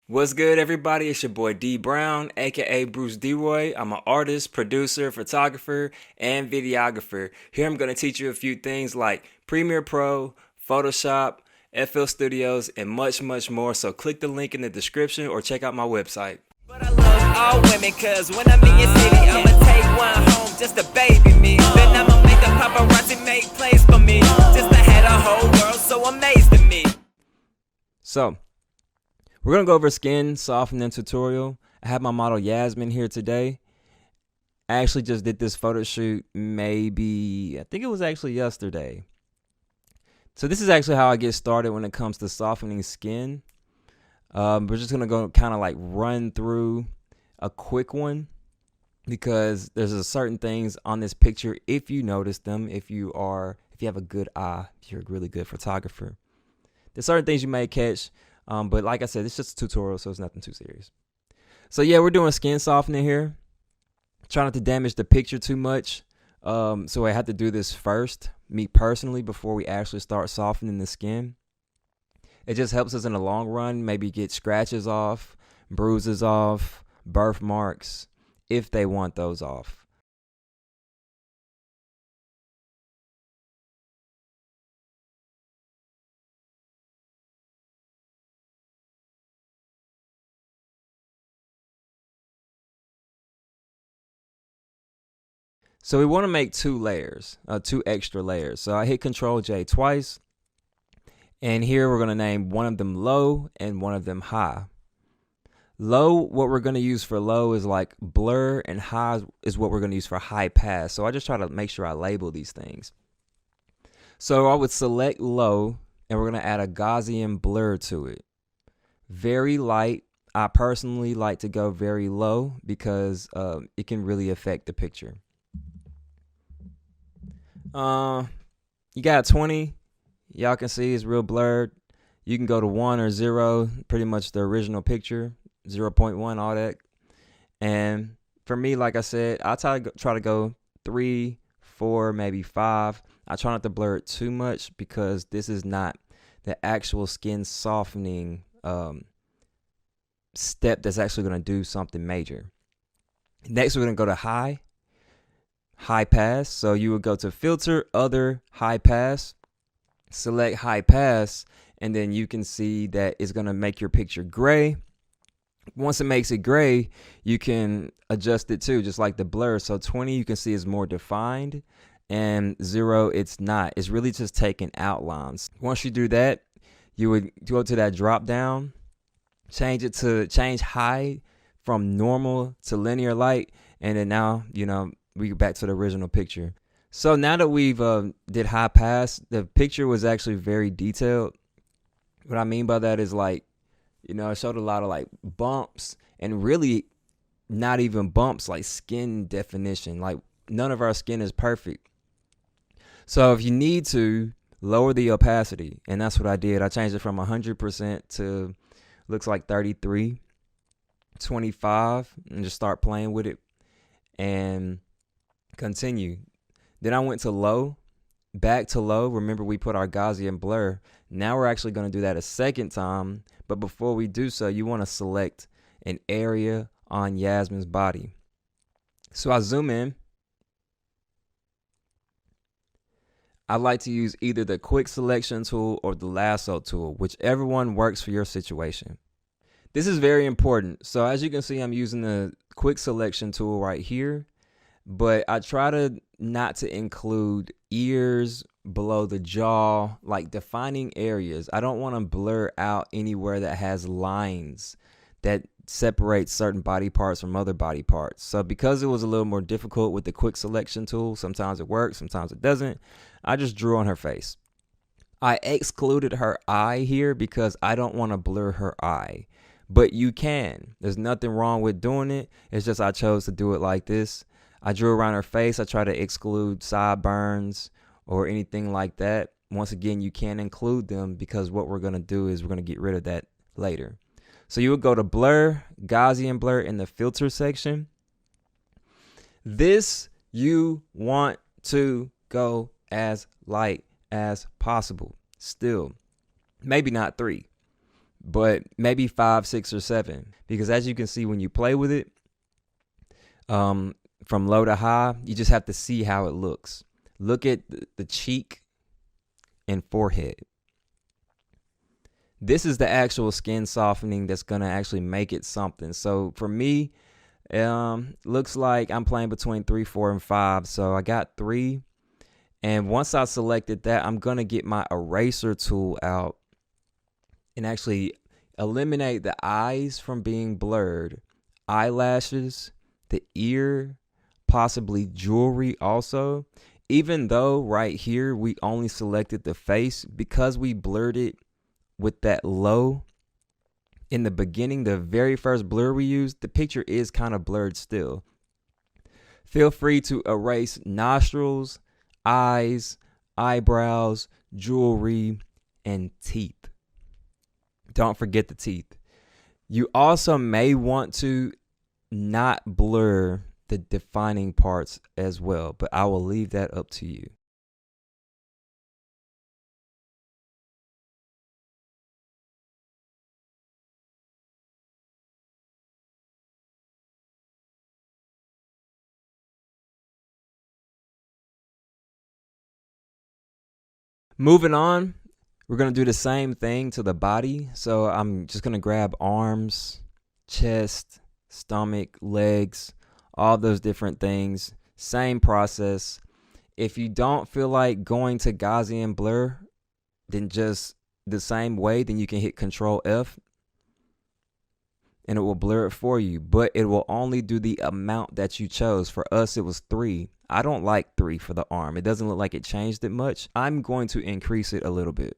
What's good, everybody? It's your boy Dee Brown, aka Bruce D-Roy. I'm an artist, producer, photographer, and videographer. Here I'm going to teach you a few things like Premiere Pro, Photoshop, FL Studios, and much, much more. So click the link in the description or check out my website. But I love all women, cause when I'm in your city, I'ma take one home just to baby me. Then I'ma make the paparazzi make place for me, just to have the whole world so amazed at me. So, we're going to go over skin softening tutorial. I have my model Yasmin here today. I actually just did this photo shoot I think it was actually yesterday. So this is actually how I get started when it comes to softening skin. We're just going to go kind of like run through a quick one because there's a certain things on this picture. If you notice them, if you have a good eye, if you're a really good photographer, there's certain things you may catch. But like I said, it's just a tutorial, so it's nothing too serious. So yeah, we're doing skin softening here. Try not to damage the picture too much. So I had to do this first, me personally, before we actually start softening the skin. It just helps us in the long run, maybe get scratches off, bruises off, birthmarks, if they want those off. So we want to make two extra layers. So I hit Control J twice. And here we're going to name one of them low and one of them high. Low, what we're going to use for low is like blur, and high is what we're going to use for high pass. So I just try to make sure I label these things. So I would select low, and we're going to add a Gaussian blur to it. Very light. I personally like to go very low because it can really affect the picture. You got 20. Y'all can see it's real blurred. You can go to 1 or 0, pretty much the original picture, 0.1, all that. And for me, like I said, I try to go 3, 4, maybe 5. I try not to blur it too much because this is not the actual skin softening step that's actually going to do something major. Next, we're going to go to high pass. So you would go to filter, other, high pass, select high pass, and then you can see that it's going to make your picture gray. Once it makes it gray, you can adjust it too, just like the blur. So 20 you can see is more defined, and 0 it's not. It's really just taking outlines. Once you do that, you would go to that drop down, change high from normal to linear light, and then now we get back to the original picture. So now that we've did high pass, the picture was actually very detailed. What I mean by that is it showed a lot of like bumps, and really not even bumps, like skin definition. Like none of our skin is perfect. So if you need to, lower the opacity, and that's what I did. I changed it from 100% to looks like 33, 25, and just start playing with it and continue. Then I went to low, back to low. Remember, we put our Gaussian blur. Now we're actually going to do that a second time. But before we do so, you want to select an area on Yasmin's body. So I zoom in. I like to use either the quick selection tool or the lasso tool, whichever one works for your situation. This is very important. So as you can see, I'm using the quick selection tool right here. But I try to not to include ears, below the jaw, like defining areas. I don't want to blur out anywhere that has lines that separate certain body parts from other body parts. So because it was a little more difficult with the quick selection tool, sometimes it works, sometimes it doesn't, I just drew on her face. I excluded her eye here because I don't want to blur her eye. But you can. There's nothing wrong with doing it. It's just I chose to do it like this. I drew around her face. I try to exclude sideburns or anything like that. Once again, you can include them because what we're going to do is we're going to get rid of that later. So you would go to blur, Gaussian blur in the filter section. This you want to go as light as possible. Still, maybe not 3. but maybe 5, 6, or 7. Because as you can see when you play with it, from low to high, you just have to see how it looks. Look at the cheek and forehead. This is the actual skin softening that's going to actually make it something. So for me, looks like I'm playing between 3, 4, and 5. So I got 3. And once I selected that, I'm going to get my eraser tool out and actually eliminate the eyes from being blurred, eyelashes, the ear, possibly jewelry also. Even though right here we only selected the face, because we blurred it with that low in the beginning, the very first blur we used, the picture is kind of blurred still. Feel free to erase nostrils, eyes, eyebrows, jewelry, and teeth. Don't forget the teeth. You also may want to not blur the defining parts as well, but I will leave that up to you. Moving on, we're going to do the same thing to the body. So I'm just going to grab arms, chest, stomach, legs, all those different things. Same process. If you don't feel like going to Gaussian Blur, then just the same way, then you can hit Control F and it will blur it for you, but it will only do the amount that you chose. For us, it was 3. I don't like 3 for the arm. It doesn't look like it changed it much. I'm going to increase it a little bit.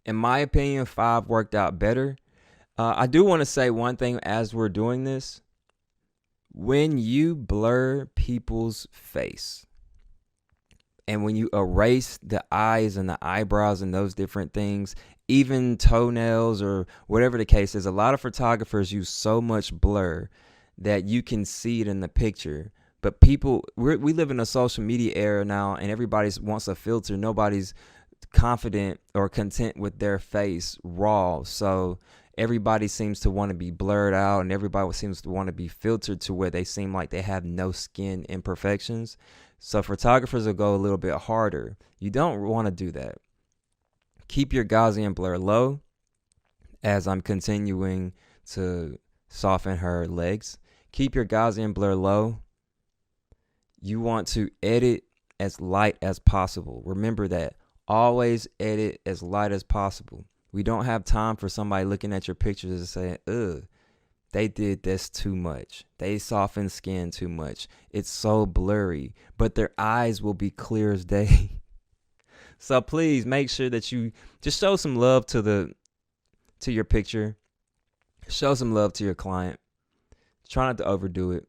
In my opinion, 5 worked out better. I do want to say one thing as we're doing this. When you blur people's face, and when you erase the eyes and the eyebrows and those different things, even toenails or whatever the case is, a lot of photographers use so much blur that you can see it in the picture. But people, we live in a social media era now, and everybody wants a filter. Nobody's confident or content with their face raw. So everybody seems to want to be blurred out, and everybody seems to want to be filtered to where they seem like they have no skin imperfections. So photographers will go a little bit harder. You don't want to do that. Keep your Gaussian blur low as I'm continuing to soften her legs. Keep your Gaussian blur low. You want to edit as light as possible. Remember that. Always edit as light as possible. We don't have time for somebody looking at your pictures and saying, ugh, they did this too much. They softened skin too much. It's so blurry, but their eyes will be clear as day. So please make sure that you just show some love to your picture. Show some love to your client. Try not to overdo it.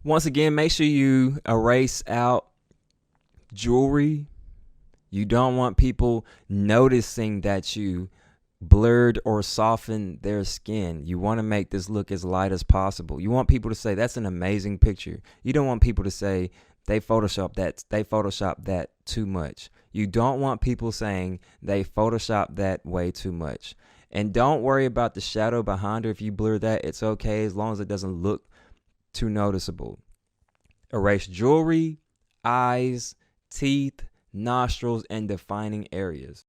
Once again, make sure you erase out jewelry. You don't want people noticing that you blurred or softened their skin. You want to make this look as light as possible. You want people to say that's an amazing picture. You don't want people to say they photoshopped that too much. You don't want people saying they photoshopped that way too much. And don't worry about the shadow behind her. If you blur that, it's okay as long as it doesn't look too noticeable. Erase jewelry, eyes, teeth, nostrils, and defining areas.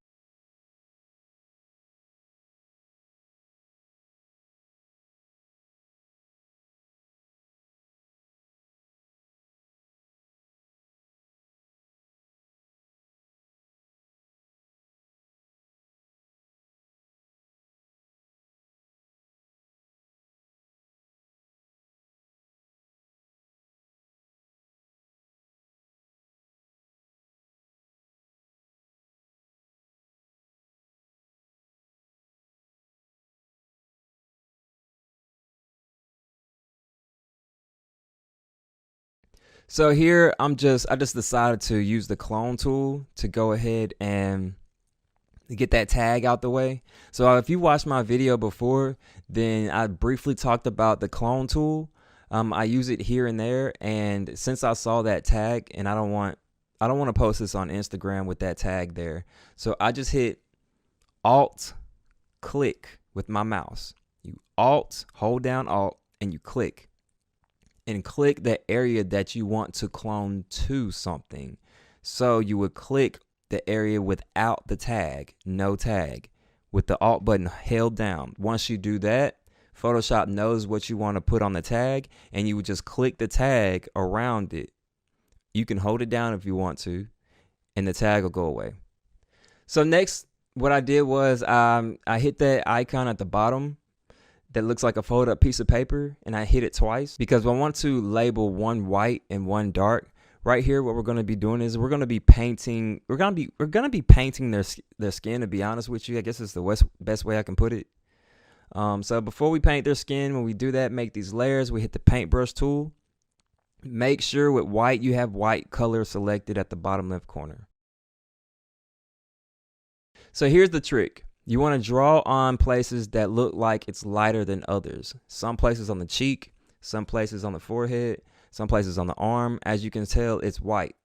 So here I just decided to use the clone tool to go ahead and get that tag out the way. So if you watched my video before, then I briefly talked about the clone tool. I use it here and there, and since I saw that tag, and I don't want to post this on Instagram with that tag there, so I just hit Alt click with my mouse. You hold down Alt, and you click, and click the area that you want to clone to something. So you would click the area without the tag, no tag, with the Alt button held down. Once you do that, Photoshop knows what you want to put on the tag, and you would just click the tag around it. You can hold it down if you want to, and the tag will go away. So next, what I did was I hit that icon at the bottom that looks like a folded up piece of paper, and I hit it twice because I want to label one white and one dark. Right here, what we're going to be doing is we're going to be painting. We're going to be painting their skin. To be honest with you, I guess it's the best way I can put it. So before we paint their skin, when we do that, make these layers. We hit the paintbrush tool. Make sure with white you have white color selected at the bottom left corner. So here's the trick. You want to draw on places that look like it's lighter than others. Some places on the cheek, some places on the forehead, some places on the arm. As you can tell, it's white.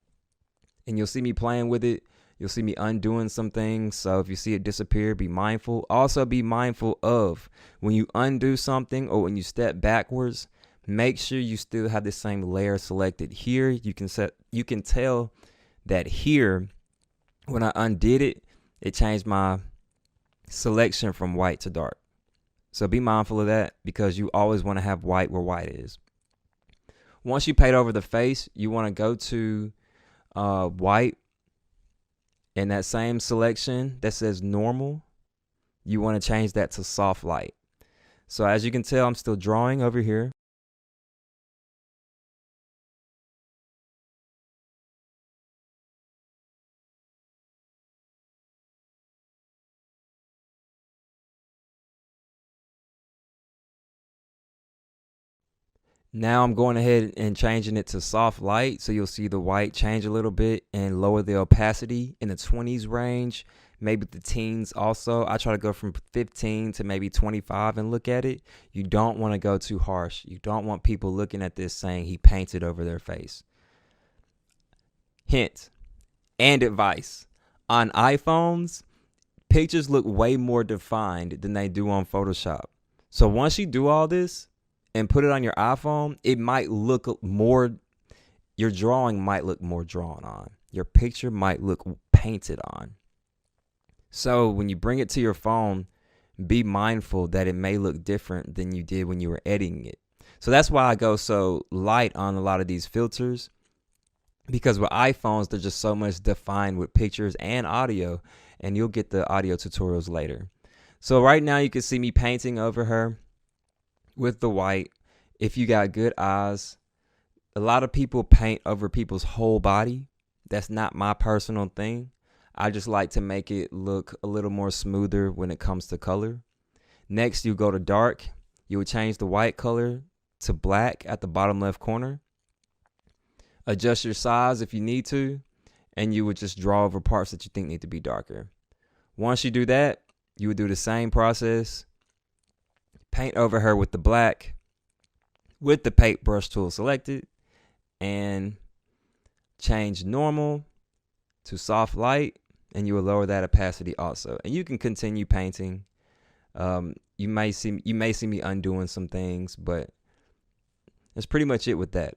And you'll see me playing with it. You'll see me undoing some things. So if you see it disappear, be mindful. Also be mindful of when you undo something or when you step backwards, make sure you still have the same layer selected. Here, you can tell that here, when I undid it, it changed my selection from white to dark. So be mindful of that because you always want to have white where white is. Once you paint over the face, you want to go to white, and that same selection that says normal, you want to change that to soft light. So as you can tell, I'm still drawing over here. Now I'm going ahead and changing it to soft light, so you'll see the white change a little bit and lower the opacity in the 20s range, maybe the teens also. I try to go from 15 to maybe 25 and look at it. You don't want to go too harsh. You don't want people looking at this saying he painted over their face. Hint and advice. On iPhones, pictures look way more defined than they do on Photoshop. So once you do all this, and put it on your iPhone, it might look more, your drawing might look more drawn on. Your picture might look painted on. So when you bring it to your phone, be mindful that it may look different than you did when you were editing it. So that's why I go so light on a lot of these filters, because with iPhones, they're just so much defined with pictures and audio, and you'll get the audio tutorials later. So right now you can see me painting over her with the white. If you got good eyes, a lot of people paint over people's whole body. That's not my personal thing. I just like to make it look a little more smoother when it comes to color. Next, you go to dark. You would change the white color to black at the bottom left corner. Adjust your size if you need to, and you would just draw over parts that you think need to be darker. Once you do that, you would do the same process. Paint over her with the black, with the paintbrush tool selected, and change normal to soft light, and you will lower that opacity also. And you can continue painting. You may see me undoing some things, but that's pretty much it with that.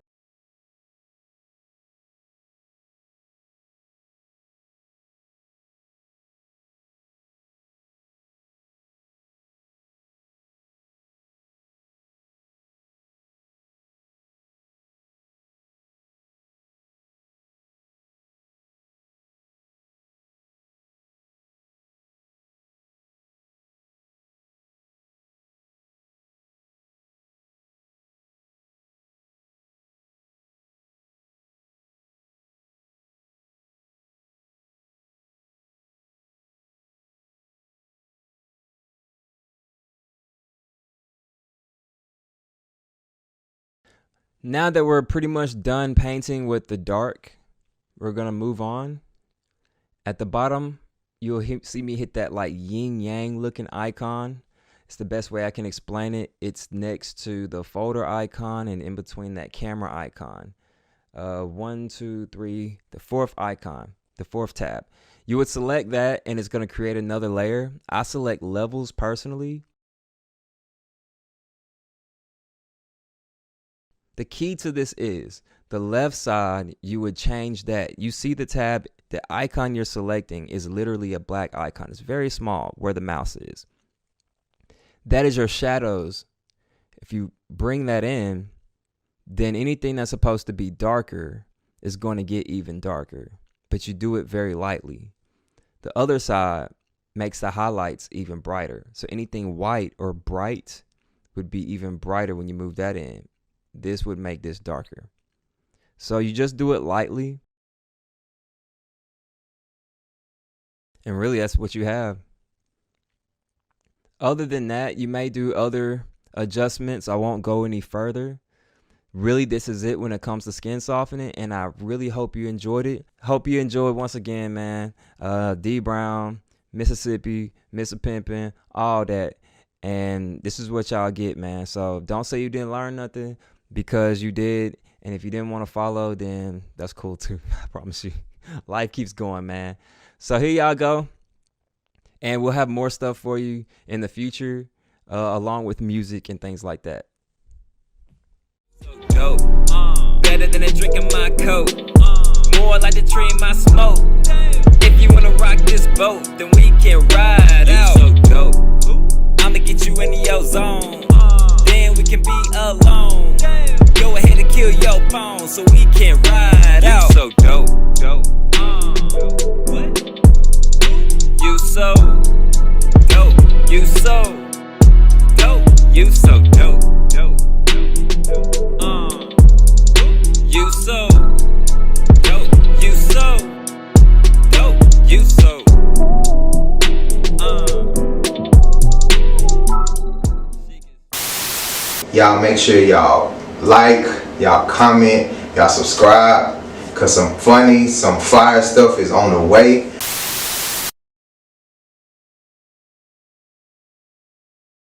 Now that we're pretty much done painting with the dark, we're going to move on. At the bottom, you'll see me hit that like yin yang looking icon. It's the best way I can explain it. It's next to the folder icon and in between that camera icon. 1, 2, 3, the fourth icon, the fourth tab. You would select that and it's going to create another layer. I select levels personally. The key to this is the left side, you would change that. You see the tab, the icon you're selecting is literally a black icon. It's very small where the mouse is. That is your shadows. If you bring that in, then anything that's supposed to be darker is going to get even darker, but you do it very lightly. The other side makes the highlights even brighter. So anything white or bright would be even brighter when you move that in. This would make this darker. So you just do it lightly. And really that's what you have. Other than that, you may do other adjustments. I won't go any further. Really, this is it when it comes to skin softening, and I really hope you enjoyed it. Hope you enjoyed once again, man. Dee Brown, Mississippi, Mr. Pimpin', all that. And this is what y'all get, man. So don't say you didn't learn nothing, because you did. And if you didn't want to follow, then that's cool too. I promise you. Life keeps going, man. So here y'all go. And we'll have more stuff for you in the future, along with music and things like that. Dope. Better than a drink in my coat. More like the tree in my smoke. If you wanna rock this boat, then we can ride out. So dope. I'ma get you in your zone. Then we can be alone. Go ahead and kill your phone so we can ride out. So dope. What? You so dope. You so dope. You so dope. You so dope. You so dope. You so Y'all make sure y'all like, y'all comment, y'all subscribe, cause some funny, some fire stuff is on the way.